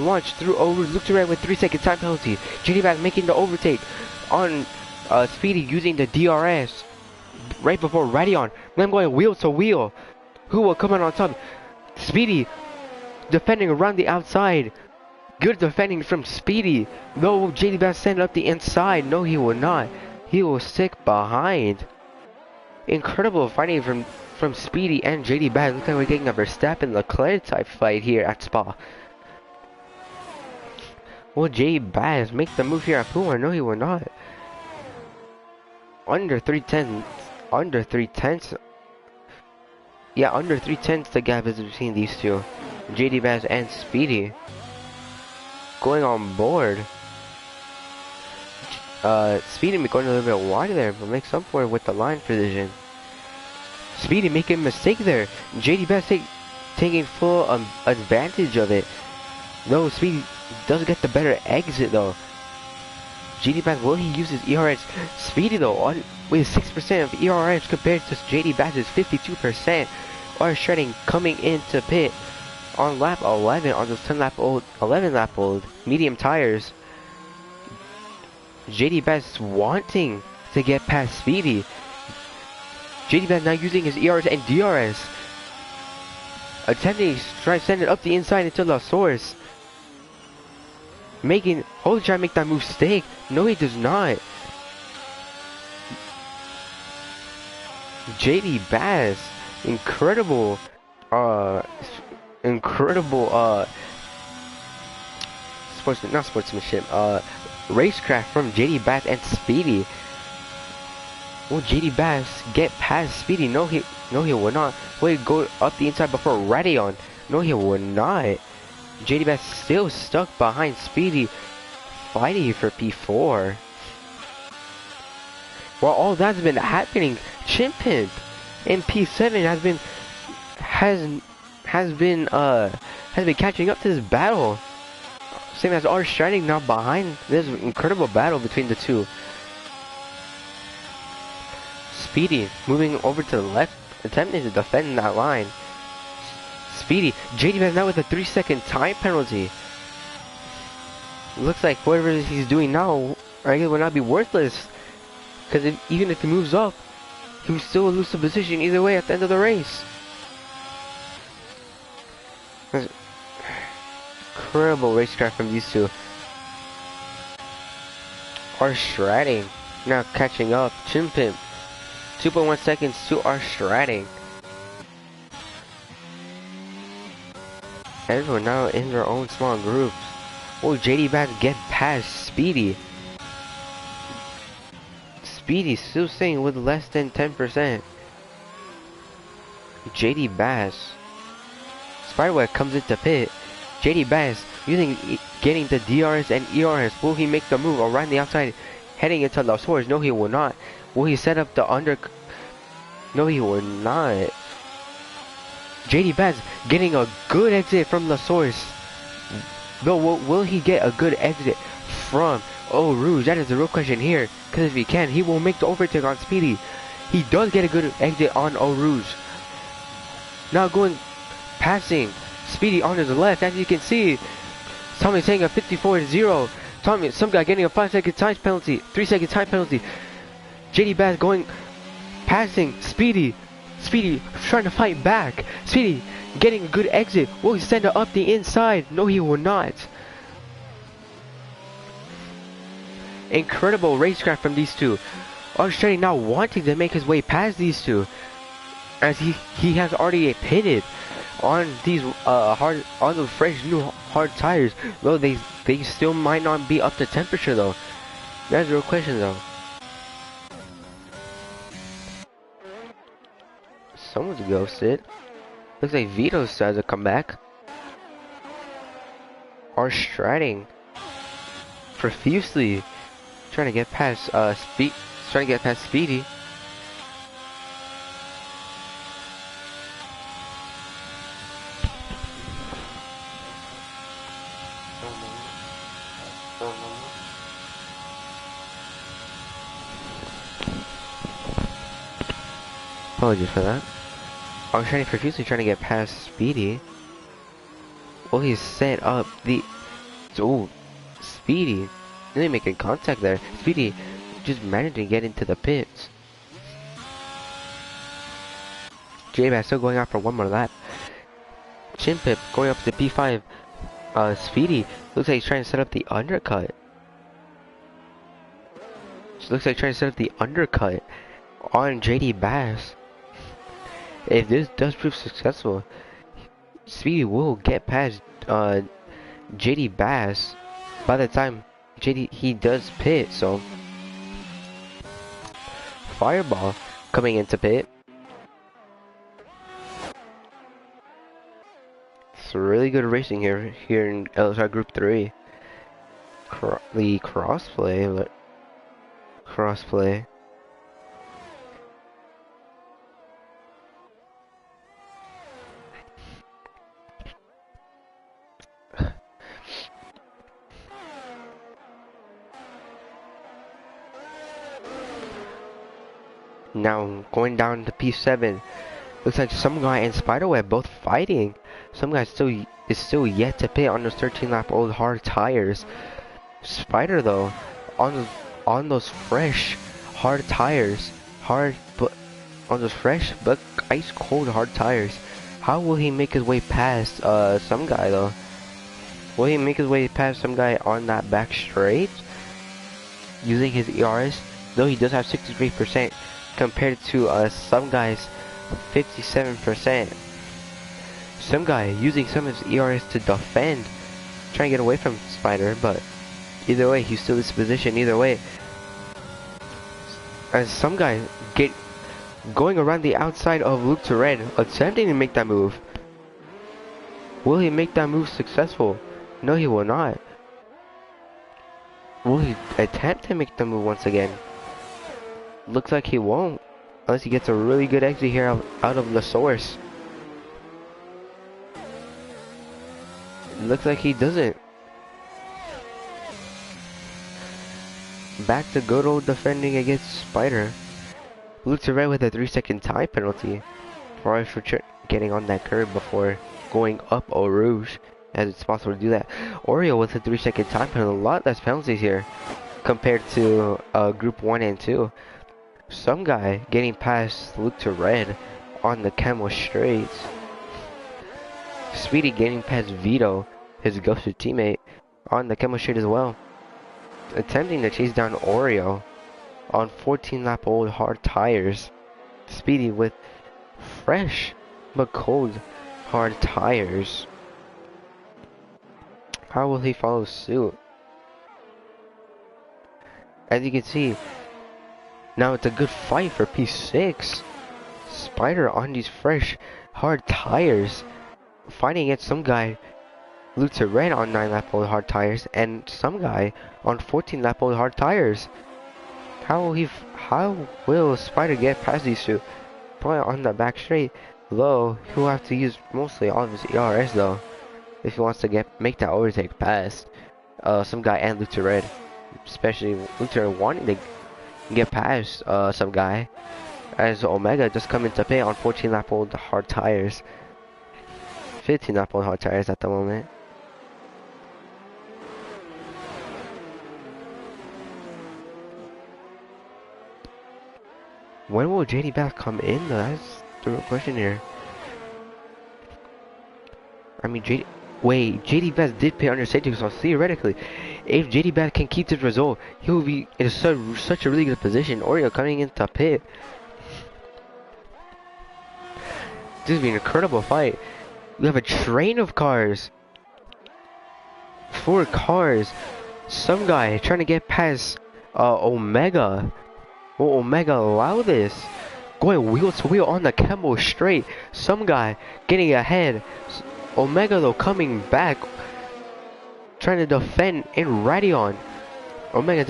launch through Eau Rouge. Looks around with 3-second time penalty. JD Bass making the overtake on Speedy using the DRS right before Radion. Then going wheel to wheel. Who will come out on top? Speedy defending around the outside. Good defending from Speedy. No, JD Bass send it up the inside. No, he will not. He will stick behind. Incredible fighting from Speedy and JD Bass. Looks like we're getting a Verstappen Leclerc type fight here at Spa. Will JD Bass make the move here at Puma? No, he will not. Under 310. Under 310. Yeah, under 310 the gap is between these two. JD Bass and Speedy. Going on board. Speedy going a little bit wider there, but makes up for it with the line position. Speedy making a mistake there. JD Bass taking full advantage of it. No, Speedy does get the better exit though. JD Bass, will he use his ERS? Speedy though, with 6% of ERS compared to JD Bass's 52%. Are shredding coming into pit on lap 11 on those 11 lap old medium tires. JD Bass wanting to get past Speedy. JD Bass now using his ERS and DRS. Attempting to try to send it up the inside into LSR. Trying to make that mistake. No, he does not. JD Bass, incredible sportsmanship, racecraft from JD Bass and Speedy. Will JD Bass get past Speedy? No, he will not. Will he go up the inside before Radion? No, he will not. JD Bass still stuck behind Speedy, fighting for P4. While all that's been happening, Chimpimp in P7 has been catching up to this battle. Same as R Striding now behind. There's an incredible battle between the two. Speedy moving over to the left, attempting to defend that line. Speedy, JD Bass now with a 3-second time penalty. Looks like whatever he's doing now, will not be worthless. Because even if he moves up, he will still lose the position either way at the end of the race. Incredible racecraft from these two. R Striding now catching up. Chimpimp 2.1 seconds to R Striding. Everyone now in their own small groups. Will JD Bass get past Speedy? Speedy still staying with less than 10%. JD Bass. Spiderweb comes into pit. JD Bass getting the DRS and ERS. Will he make the move around the outside heading into LSR? No, he will not. Will he set up the under? No, he will not. JD Bass getting a good exit from LSR. No, will he get a good exit from Eau Rouge? That is the real question here. Because if he can, he will make the overtake on Speedy. He does get a good exit on Eau Rouge. Now passing Speedy on his left, as you can see. Tommy saying a 54-0. Tommy, some guy getting a 5-second time penalty, 3-second time penalty. JD Bass passing Speedy. Speedy trying to fight back. Speedy getting a good exit. Will he send it up the inside? No, he will not. Incredible racecraft from these two. Australia now wanting to make his way past these two, as he has already pitted on these on the fresh new hard tires. Though they still might not be up to temperature though. That's the real question though. Someone's ghosted. Looks like Vito decides to come back. Are striding profusely, trying to get past trying to get past Speedy. Apologies for that. I was profusely trying to get past Speedy. Well, he set up the... Oh, Speedy. Really making contact there. Speedy just managed to get into the pits. J-Bass still going out for one more lap. Chin Pip going up to P5. Speedy looks like he's trying to set up the undercut. Looks like trying to set up the undercut on JD Bass. If this does prove successful, Speedy will get past JD Bass by the time he does pit. So Fireball coming into pit. It's really good racing here in LSR Group 3. The crossplay. Now going down to P7. Looks like some guy and Spiderweb both fighting. Some guy is still yet to pit on those 13-lap-old hard tires. Spider though, on those fresh hard tires, on those fresh but ice cold hard tires. How will he make his way past some guy though? Will he make his way past some guy on that back straight using his ERS? Though he does have 63% compared to some guys 57%. Some guy using some of his ERS to defend, trying to get away from Spider, but either way, he's still in this position. Either way, as some guy going around the outside of Luke to Red, attempting to make that move. Will he make that move successful? No, he will not. Will he attempt to make the move once again? Looks like he won't, unless he gets a really good exit here out of the source. Looks like he doesn't. Back to good old defending against Spider. Luke to Red with a 3-second time penalty for getting on that curb before going up Eau Rouge, as it's possible to do that. Oreo with a 3-second time penalty, a lot less penalties here compared to Group 1 and 2. Some guy getting past Luke to Red on the Camel straights. Speedy getting past Vito, his ghosted teammate, on the Camel straight as well. Attempting to chase down Oreo on 14-lap-old hard tires. Speedy with fresh but cold hard tires. How will he follow suit? As you can see, now it's a good fight for P6. Spider on these fresh hard tires, fighting against some guy Luke to Red on 9-lap-old hard tires, and some guy on 14-lap-old hard tires. How will Spider get past these two? Probably on the back straight. Though he'll have to use mostly all of his ERS though, if he wants to make that overtake past some guy and Luke to Red, especially Luke to Red wanting to get past some guy, as Omega just coming to pit on 14-lap-old hard tires, 15-lap-old hard tires at the moment. When will JD Bass come in though? That's the real question here. I mean, JD Bass did pit under safety, so theoretically, if JD Bass can keep this result, he will be in such a really good position. Oreo coming into pit. This will be an incredible fight. We have a train of cars. 4 cars. Some guy trying to get past Omega. Will Omega allow this? Going wheel to wheel on the Camel straight. Some guy getting ahead. Omega though coming back, trying to defend in Radion. Omega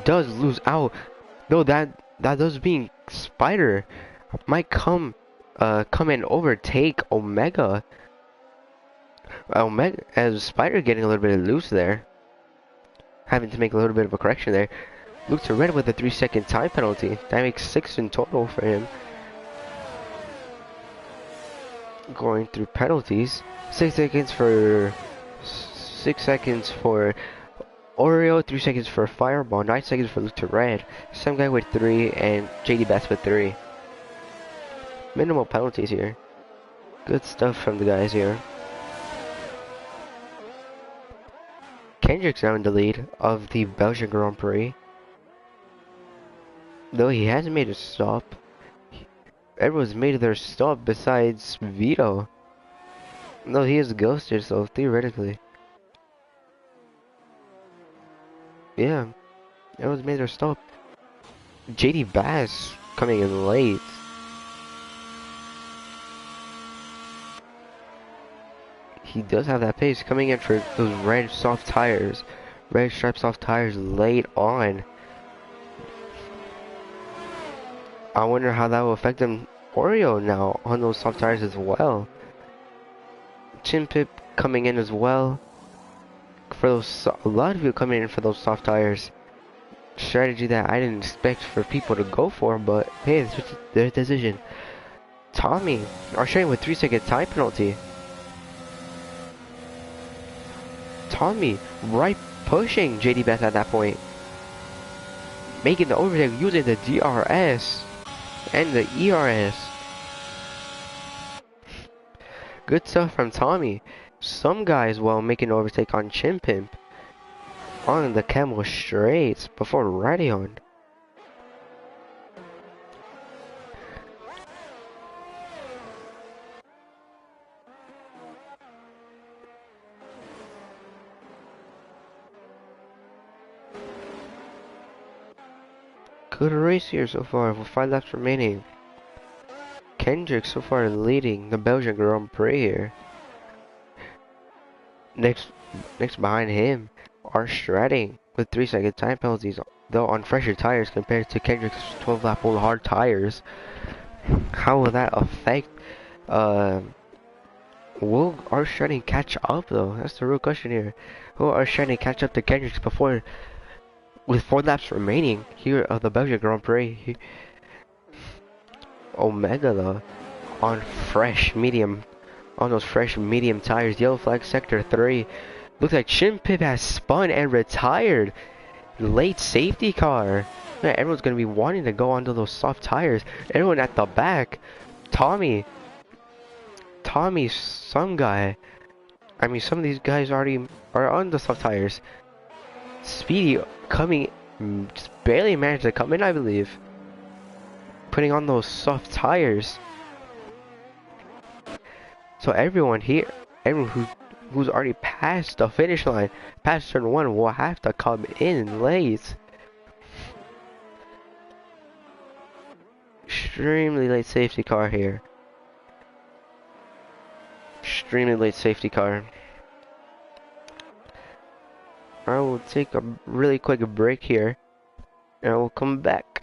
does lose out No, that does mean Spider might come and overtake Omega. Omega as Spider getting a little bit loose there, having to make a little bit of a correction there. Luke to red with a 3-second time penalty. That makes 6 in total for him. Going through penalties. 6 seconds for 6 seconds for Oreo, 3 seconds for Fireball, 9 seconds for Luke to red. Some guy with 3 and JD Bass with 3. Minimal penalties here. Good stuff from the guys here. Kendrick's now in the lead of the Belgian Grand Prix. Though he hasn't made a stop. Everyone's made their stop besides Vito. No, he is ghosted, so theoretically. Yeah, everyone's made their stop. JD Bass coming in late. He does have that pace coming in for those red soft tires. Red striped soft tires late on. I wonder how that will affect him. Oreo now on those soft tires as well. Chin Pip coming in as well. For those, a lot of you coming in for those soft tires. Strategy that I didn't expect for people to go for, but hey, it's just their decision. Tommy are sharing with 3-second time penalty. Tommy right pushing JD Bass at that point. Making the overtake using the DRS and the ERS. Good stuff from Tommy. Some guys will making an overtake on Chin Pimp on the Camel straights before riding on. Good race here so far with 5 laps remaining. Kendrick so far leading the Belgian Grand Prix here. Next behind him are Stratting with 3-second time penalties, though on fresher tires compared to Kendrick's 12-lap old hard tires. How will that affect? Will our Stratting catch up though? That's the real question here. Will our Stratting catch up to Kendrick's before, with 4 laps remaining here of the Belgian Grand Prix? Omega though, on those fresh medium tires. Yellow flag sector 3. Looks like Chin Pip has spun and retired. Late safety car. Man, everyone's gonna be wanting to go onto those soft tires. Everyone at the back. Tommy, some guy. I mean, some of these guys already are on the soft tires. Speedy coming, just barely managed to come in, I believe. Putting on those soft tires. So everyone here, everyone who's already past the finish line, past turn 1, will have to come in late. Extremely late safety car here. Extremely late safety car. I will take a really quick break here, and I will come back.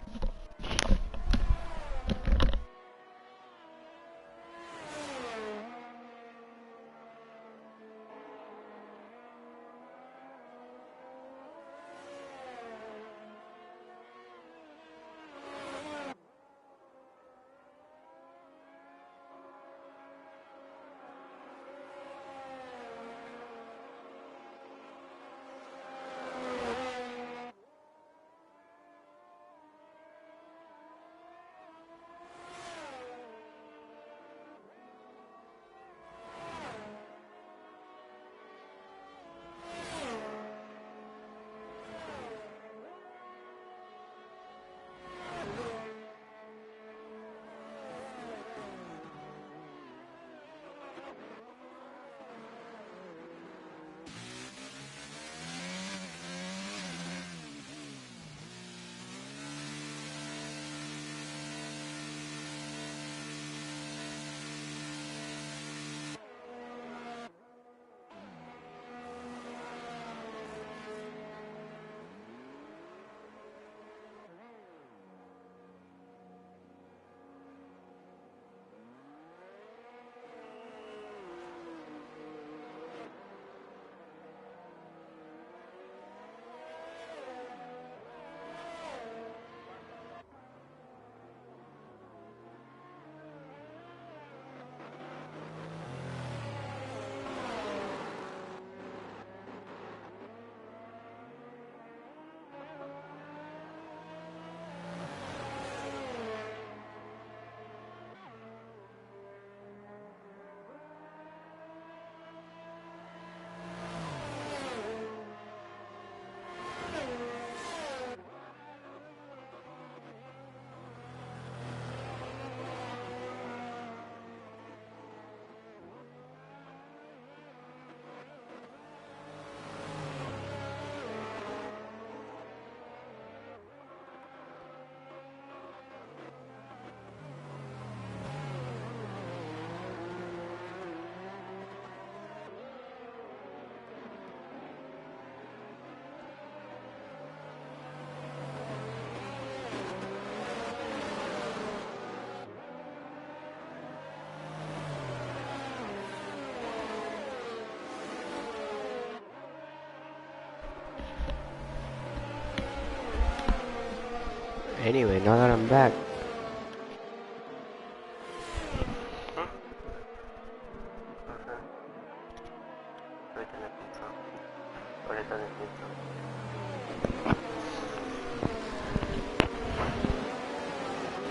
Anyway, now that I'm back.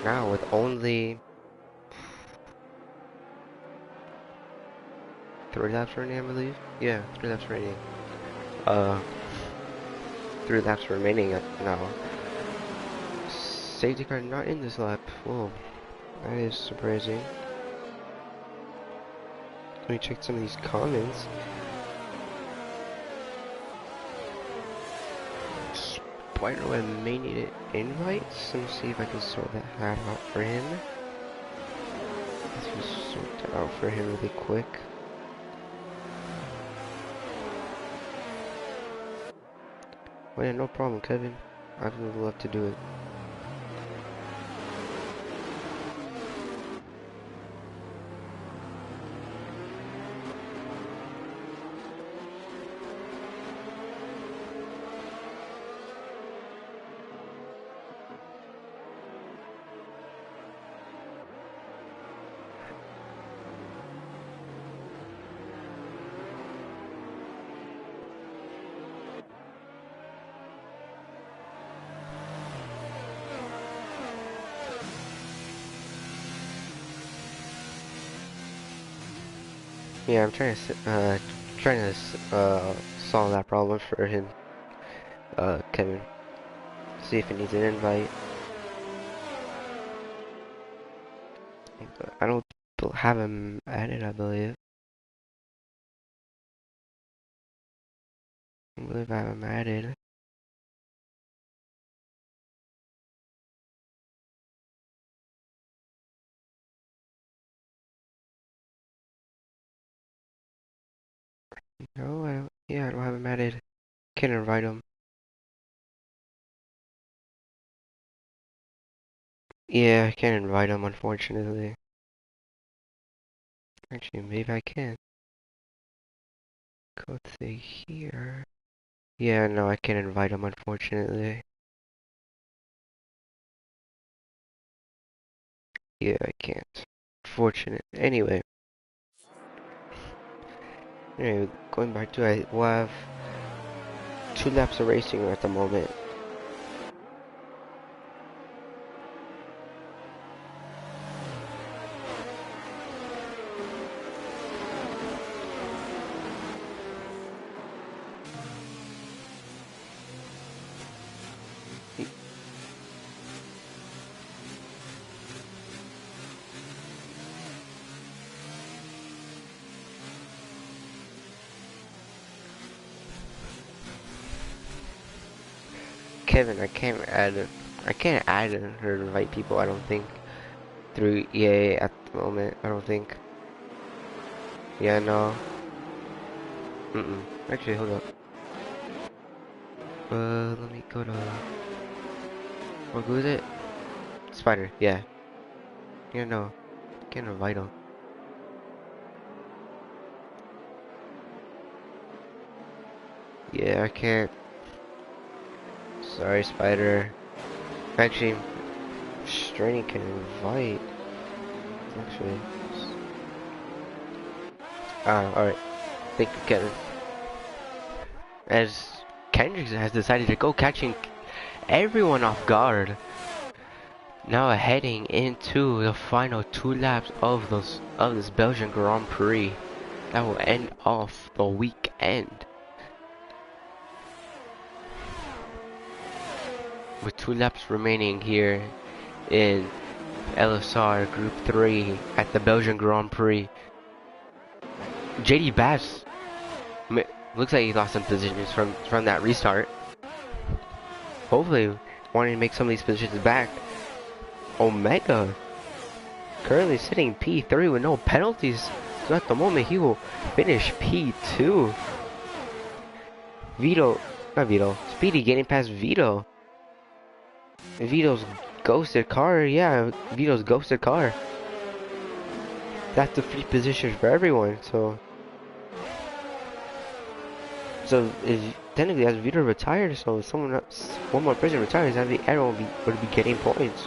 Now with only 3 laps remaining, I believe. Yeah, 3 laps remaining. 3 laps remaining now. Safety car not in this lap. Whoa, that is surprising. Let me check some of these comments. Spider-Man may need an invite. Let me see if I can sort that out for him. Let's just sort that out for him really quick. Well, yeah, no problem, Kevin. I would love to do it. Yeah, I'm trying to solve that problem for him, Kevin. See if he needs an invite. I don't have him added, I believe. I believe I have him added. No, I don't. Yeah, I don't have him added. Can't invite him. Yeah, I can't invite him, unfortunately. Actually, maybe I can. Go to here. Yeah, no, I can't invite him, unfortunately. Yeah, I can't. Fortunate. Anyway, going back to it, we'll have 2 laps of racing at the moment. Kevin, I can't add or invite people, I don't think, through EA at the moment, I don't think. Yeah, no. Actually, hold up. Let me go to, what was it? Spider, yeah. Yeah, no. Can't invite him. Yeah, I can't. Sorry, Spider. Actually, Straining can invite. Actually. Alright. Thank you, Kevin. As Kendrick has decided to go catching everyone off guard. Now heading into the final 2 laps of this Belgian Grand Prix. That will end off the weekend. With 2 laps remaining here in LSR Group 3 at the Belgian Grand Prix. JD Bass looks like he lost some positions from that restart. Hopefully wanting to make some of these positions back. Omega currently sitting P3 with no penalties, so at the moment he will finish P2. Speedy getting past Vito. Vito's ghosted car, yeah, Vito's ghosted car. That's the free position for everyone, so technically as Vito retired, so someone else, one more person retires, and the arrow would be getting points.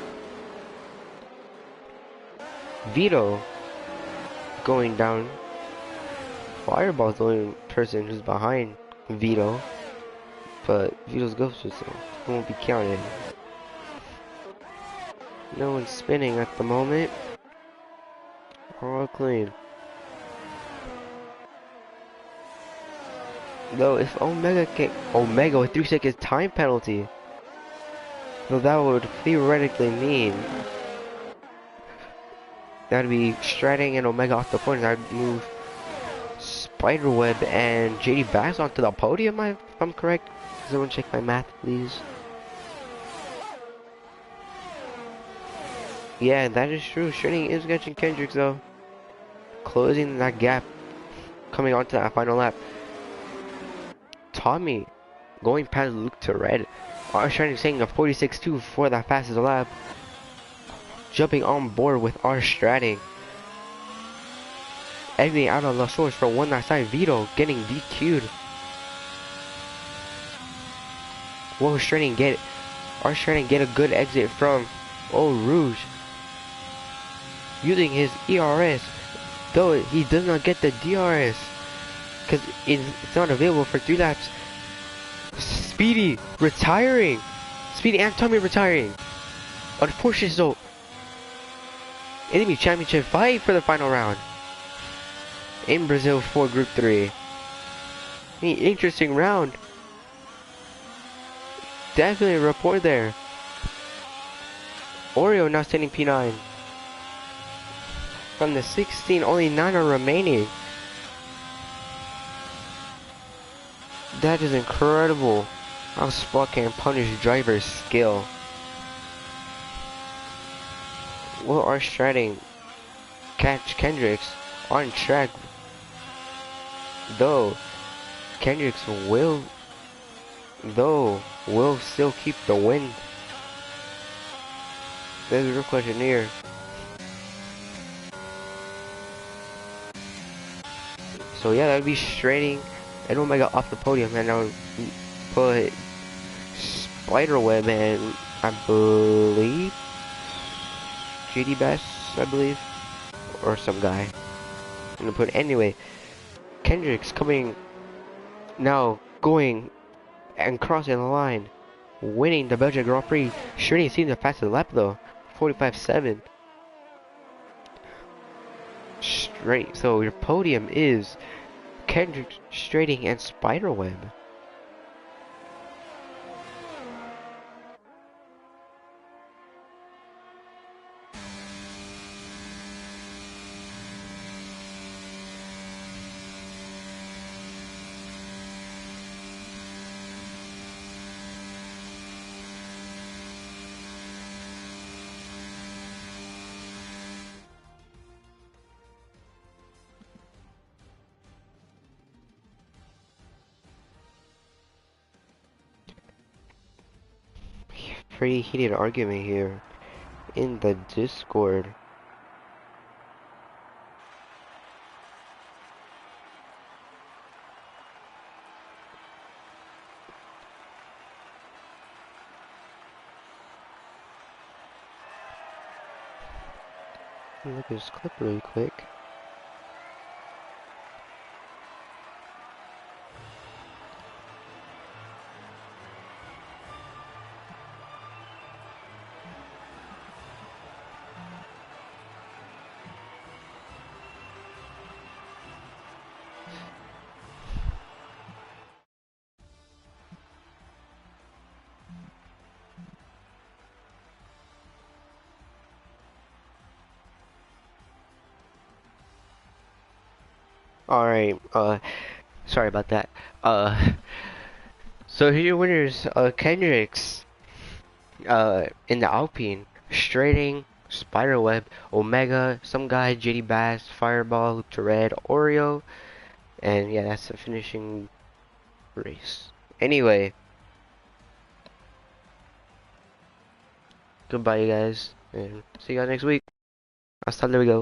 Vito going down. Fireball's the only person who's behind Vito, but Vito's ghosted, so it won't be counted. No one's spinning at the moment. All clean. Though if Omega with 3 seconds time penalty, though that would theoretically mean that'd be Stratting and Omega off the points. I'd move Spiderweb and JD Bass onto the podium, if I'm correct. Does everyone check my math, please? Yeah, that is true. Stratting is catching Kendricks, though. Closing that gap. Coming onto that final lap. Tommy going past Luke to red. Stratting saying a 46.2 for that fastest lap. Jumping on board with our Stratting. Exiting out on the source for one last time. Vito getting DQ'd. What was Stratting get? Our Stratting get a good exit from Eau Rouge. Using his ERS. Though he does not get the DRS. Because it's not available for 3 laps. Speedy retiring. Speedy and Tommy retiring. Unfortunately, so enemy championship fight for the final round in Brazil for Group 3. Interesting round. Definitely a report there. Oreo now standing P9. From the 16, only 9 are remaining. That is incredible. How Spot can punish driver's skill. Will our Stratting catch Kendricks on track? Though Kendricks will still keep the win. There's a real question here. So yeah, that would be Stratting and Omega off the podium, and I would put Spiderweb and I believe JD Bass, I believe, or some guy. I'm gonna put anyway. Kendricks coming now, going and crossing the line, winning the Belgian Grand Prix. Stratting seems the fastest lap though, 45.7. Straight. So your podium is Kendricks, Stratting, and Spiderweb. Pretty heated argument here in the Discord. Look at this clip really quick. Alright, sorry about that. So here your winners, Kendricks, in the Alpine, Stratting, Spiderweb, Omega, some guy, JD Bass, Fireball, Loop to Red, Oreo, and yeah, that's the finishing race. Anyway, goodbye you guys, and see you guys next week. Hasta luego.